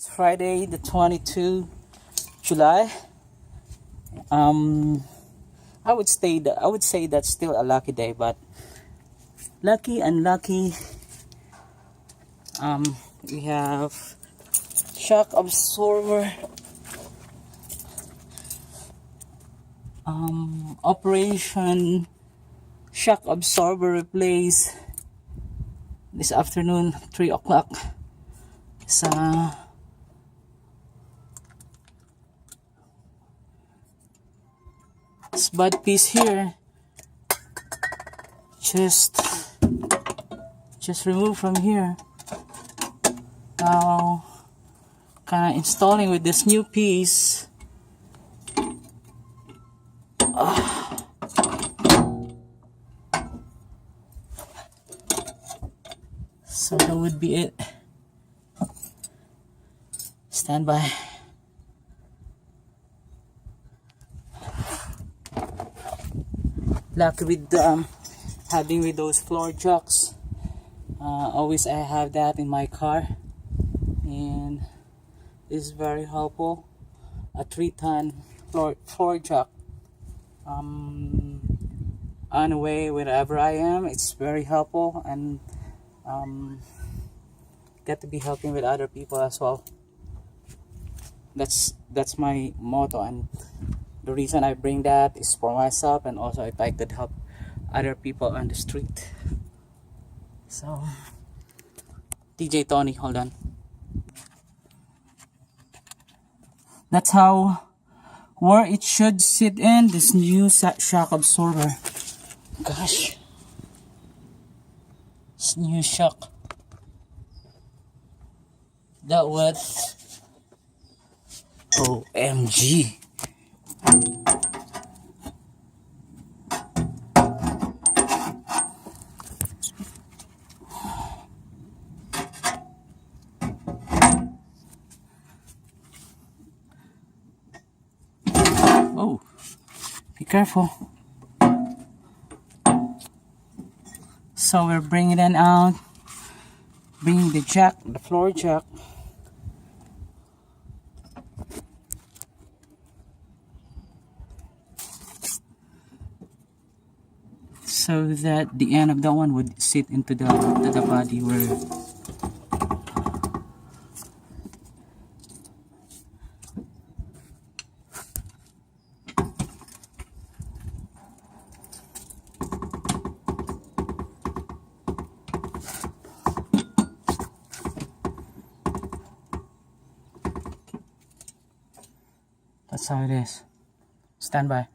It's Friday, the 22 July. I would say that's still a lucky day, but lucky, unlucky. We have shock absorber operation shock absorber replace this afternoon 3 o'clock sa spud piece here. Just remove from here. Now kind of installing with this new piece. So that would be it. Stand by. Lucky with having with those floor jacks. Always I have that in my car, and it's very helpful. A 3-ton floor jack. On the way wherever I am, it's very helpful, and get to be helping with other people as well. That's my motto, and the reason I bring that is for myself, and also if I could help other people on the street. So DJ Tony, hold on. That's how where it should sit in this new shock absorber. Gosh, this new shock. That was OMG. Oh, be careful. So we're bringing it out, bringing the jack, the floor jack. So that the end of that one would sit into the body where that's how it is. Stand by.